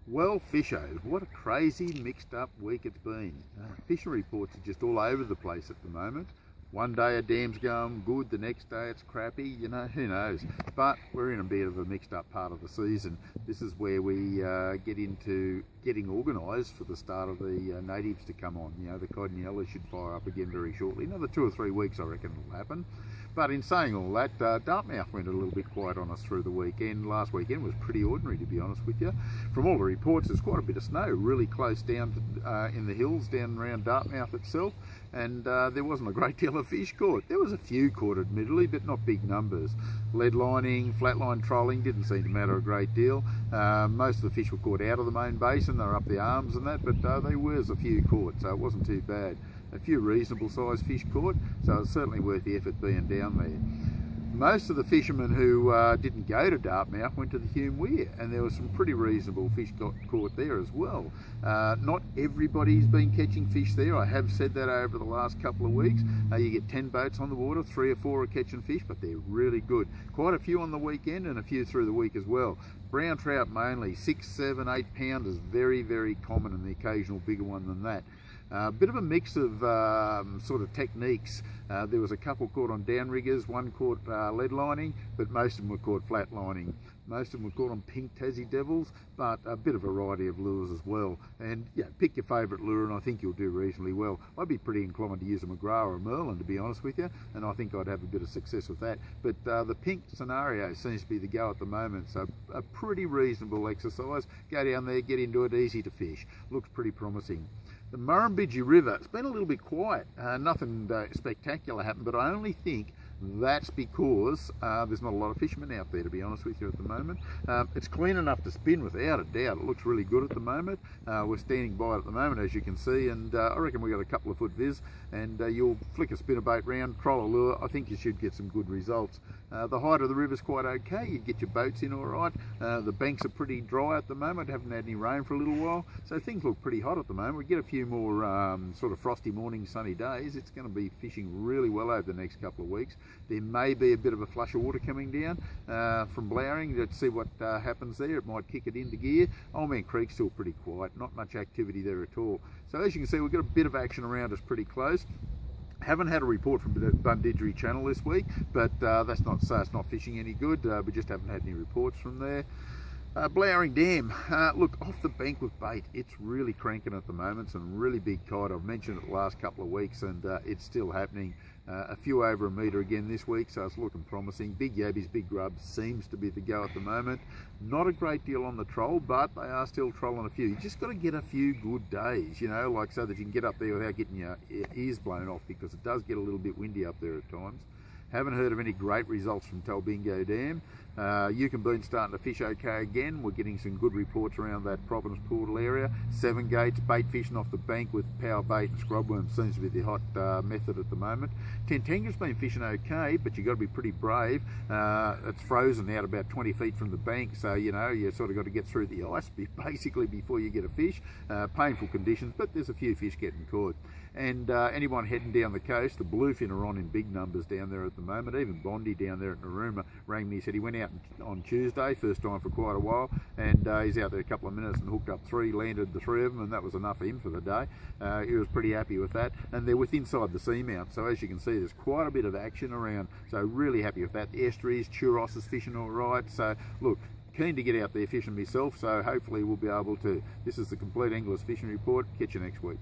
Well, fishers, what a crazy mixed up week it's been. Fishing reports are just all over the place at the moment. One day a dam's going good, the next day it's crappy, who knows. But we're in a bit of a mixed up part of the season. This is where we get into getting organised for the start of the natives to come on. The cod and yellow should fire up again very shortly. Another 2 or 3 weeks I reckon will happen. But in saying all that, Dartmouth went a little bit quiet on us through the weekend. Last weekend was pretty ordinary, to be honest with you. From all the reports, there's quite a bit of snow really close down in the hills down around Dartmouth itself, and there wasn't a great deal of fish caught. There was a few caught admittedly, but not big numbers. Lead lining, flatline trolling didn't seem to matter a great deal. Most of the fish were caught out of the main basin, they were up the arms and that, but there was a few caught, so it wasn't too bad. A few reasonable sized fish caught, so it's certainly worth the effort being down there. Most of the fishermen who didn't go to Dartmouth went to the Hume Weir, and there was some pretty reasonable fish caught there as well. Not everybody's been catching fish there. I have said that over the last couple of weeks. You get 10 boats on the water, 3 or 4 are catching fish, but they're really good. Quite a few on the weekend and a few through the week as well. Brown trout mainly, 6, 7, 8 pounders, very, very common, and the occasional bigger one than that. A bit of a mix of sort of techniques. There was a couple caught on downriggers, one caught lead lining, but most of them were caught flat lining. Most of them were caught on pink Tassie devils, but a bit of variety of lures as well. And yeah, pick your favourite lure and I think you'll do reasonably well. I'd be pretty inclined to use a McGrath or a Merlin, to be honest with you, and I think I'd have a bit of success with that. But the pink scenario seems to be the go at the moment, so a pretty reasonable exercise. Go down there, get into it, easy to fish. Looks pretty promising. The Murrumbidgee River, it's been a little bit quiet. Nothing spectacular happened, but I only think that's because there's not a lot of fishermen out there, to be honest with you, at the moment. It's clean enough to spin without a doubt. It looks really good at the moment. We're standing by it at the moment, as you can see, and I reckon we've got a couple of foot viz, and you'll flick a spinnerbait round, troll a lure. I think you should get some good results. The height of the river's quite okay. You get your boats in all right. The banks are pretty dry at the moment. Haven't had any rain for a little while, so things look pretty hot at the moment. We get a few more sort of frosty morning, sunny days. It's going to be fishing really well over the next couple of weeks. There may be a bit of a flush of water coming down from Blowering. Let's see what happens there. It might kick it into gear. Old Man Creek's still pretty quiet, not much activity there at all. So as you can see, we've got a bit of action around us pretty close. Haven't had a report from Bundidgery Channel this week, but that's not to say it's not fishing any good. We just haven't had any reports from there. Blowering Dam, look, off the bank with bait, it's really cranking at the moment. Some really big cod. I've mentioned it the last couple of weeks, and it's still happening. A few over a metre again this week, so it's looking promising. Big yabbies, big grubs seems to be the go at the moment. Not a great deal on the troll, but they are still trolling a few. You just got to get a few good days, like so that you can get up there without getting your ears blown off, because it does get a little bit windy up there at times. Haven't heard of any great results from Talbingo Dam. Yukonboon's starting to fish okay again. We're getting some good reports around that Providence Portal area. 7 gates, bait fishing off the bank with power bait and scrubworm seems to be the hot method at the moment. Tentanga's been fishing okay, but you've got to be pretty brave. It's frozen out about 20 feet from the bank, so you sort of got to get through the ice basically before you get a fish. Painful conditions, but there's a few fish getting caught. And anyone heading down the coast, the bluefin are on in big numbers down there at the moment. Even Bondi down there at Narooma rang me, said he went out on Tuesday, first time for quite a while, and he's out there a couple of minutes and hooked up 3, landed the 3 of them, and that was enough for him for the day. He was pretty happy with that, and they're within inside the seamount, so as you can see, there's quite a bit of action around, so really happy with that. The estuaries, Churros is fishing all right, so look, keen to get out there fishing myself, so hopefully we'll be able to. This is the Compleat Anglers Fishing Report. Catch you next week.